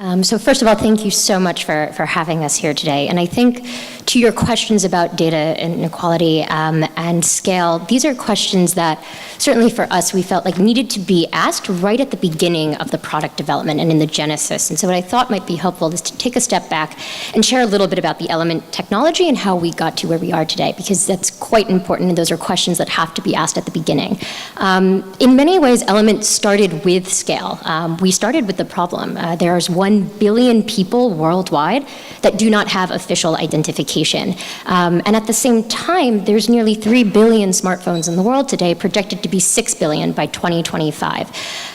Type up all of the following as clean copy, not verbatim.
So first of all, thank you so much for having us here today. And I think to your questions about data inequality and scale, these are questions that certainly for us, we felt like needed to be asked right at the beginning of the product development and in the genesis. And so what I thought might be helpful is to take a step back and share a little bit about the Element technology and how we got to where we are today, because that's quite important, and those are questions that have to be asked at the beginning. In many ways, Element started with scale. We started with the problem. There's 1 billion people worldwide that do not have official identification. And at the same time, there's nearly 3 billion smartphones in the world today, projected to be 6 billion by 2025.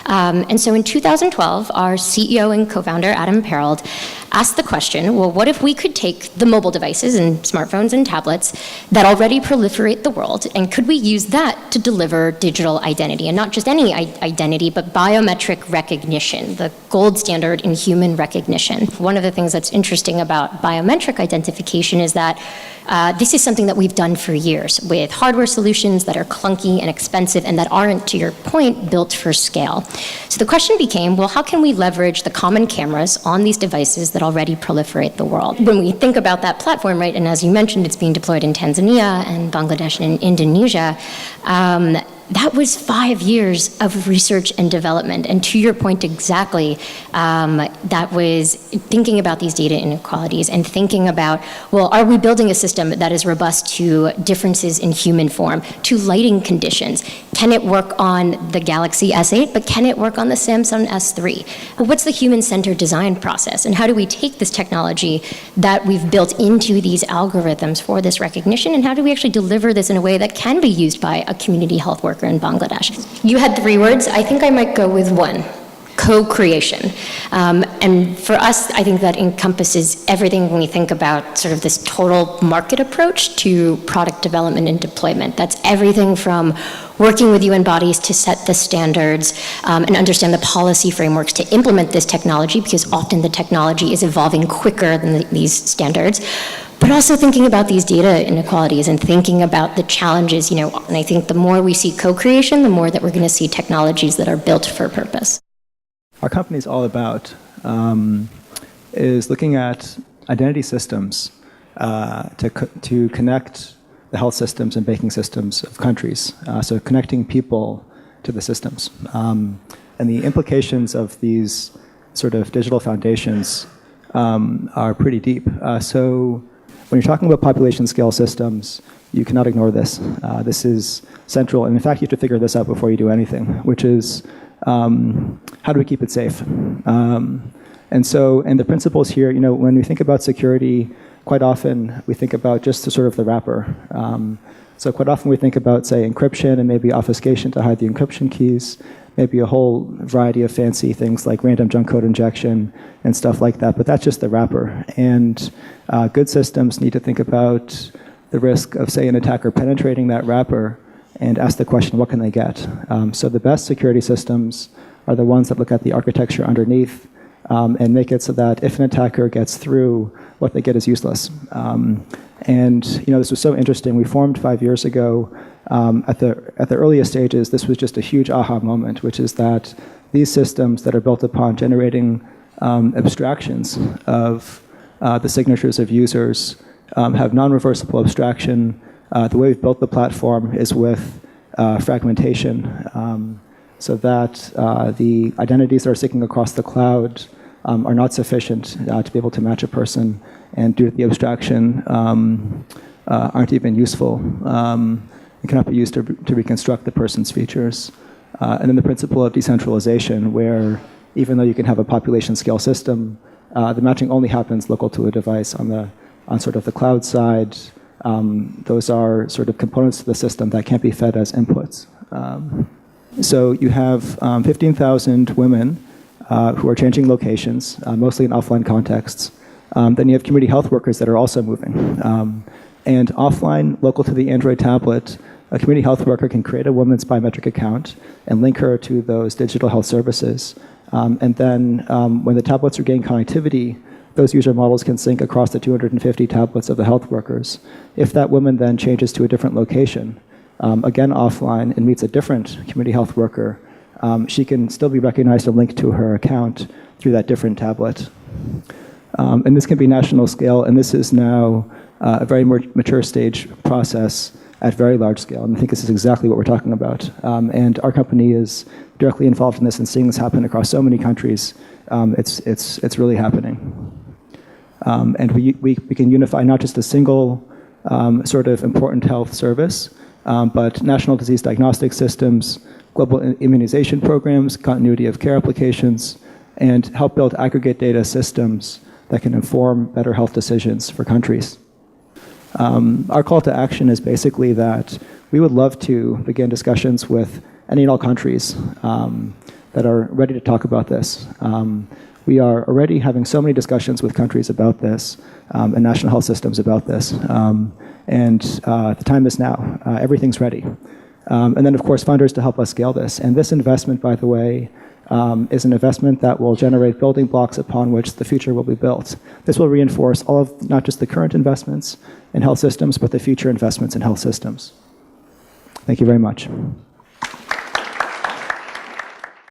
And so in 2012, our CEO and co-founder, Adam Perold, asked the question, well, what if we could take the mobile devices and smartphones and tablets that already proliferate the world, and could we use that to deliver digital identity? And not just any identity, but biometric recognition, the gold standard in human recognition. One of the things that's interesting about biometric identification is that this is something that we've done for years with hardware solutions that are clunky and expensive and that aren't, to your point, built for scale. So the question became, well, how can we leverage the common cameras on these devices that already proliferate the world? When we think about that platform, right, and as you mentioned, it's being deployed in Tanzania and Bangladesh and Indonesia, that was 5 years of research and development. And to your point exactly, that was thinking about these data inequalities and thinking about, well, are we building a system that is robust to differences in human form, to lighting conditions? Can it work on the Galaxy S8, but can it work on the Samsung S3? Well, what's the human-centered design process? And how do we take this technology that we've built into these algorithms for this recognition, and how do we actually deliver this in a way that can be used by a community health worker in Bangladesh? You had 3 words. I think I might go with 1. Co-creation. And for us, I think that encompasses everything when we think about sort of this total market approach to product development and deployment. That's everything from working with UN bodies to set the standards and understand the policy frameworks to implement this technology, because often the technology is evolving quicker than these standards. But also thinking about these data inequalities and thinking about the challenges, and I think the more we see co-creation, the more that we're going to see technologies that are built for purpose. Our company is all about is looking at identity systems to connect the health systems and banking systems of countries. So connecting people to the systems. And the implications of these sort of digital foundations are pretty deep. So when you're talking about population scale systems, you cannot ignore this. This is central, and in fact, you have to figure this out before you do anything, which is how do we keep it safe? And the principles here, when we think about security, quite often we think about just the sort of the wrapper. So quite often we think about, say, encryption and maybe obfuscation to hide the encryption keys, maybe a whole variety of fancy things like random junk code injection and stuff like that, but that's just the wrapper. And good systems need to think about the risk of, say, an attacker penetrating that wrapper and ask the question, what can they get? So the best security systems are the ones that look at the architecture underneath and make it so that if an attacker gets through, what they get is useless. And this was so interesting. We formed 5 years ago. At the earliest stages, this was just a huge aha moment, which is that these systems that are built upon generating abstractions of the signatures of users have non-reversible abstraction. The way we've built the platform is with fragmentation, so that the identities that are sticking across the cloud are not sufficient to be able to match a person, and due to the abstraction, aren't even useful. It cannot be used to reconstruct the person's features. And then the principle of decentralization, where even though you can have a population scale system, the matching only happens local to a device on sort of the cloud side. Those are sort of components to the system that can't be fed as inputs. So you have 15,000 women who are changing locations, mostly in offline contexts. Then you have community health workers that are also moving. And offline, local to the Android tablet, a community health worker can create a woman's biometric account and link her to those digital health services. And then when the tablets are getting connectivity, those user models can sync across the 250 tablets of the health workers. If that woman then changes to a different location, again offline, and meets a different community health worker, she can still be recognized and linked to her account through that different tablet. And this can be national scale, and this is now a very mature stage process at very large scale. And I think this is exactly what we're talking about. And our company is directly involved in this and seeing this happen across so many countries. It's really happening. And we can unify not just a single sort of important health service, but national disease diagnostic systems, global immunization programs, continuity of care applications, and help build aggregate data systems that can inform better health decisions for countries. Our call to action is basically that we would love to begin discussions with any and all countries that are ready to talk about this. We are already having so many discussions with countries about this and national health systems about this. And the time is now. Everything's ready. And then, of course, funders to help us scale this. And this investment, by the way, is an investment that will generate building blocks upon which the future will be built. This will reinforce all of not just the current investments in health systems, but the future investments in health systems. Thank you very much.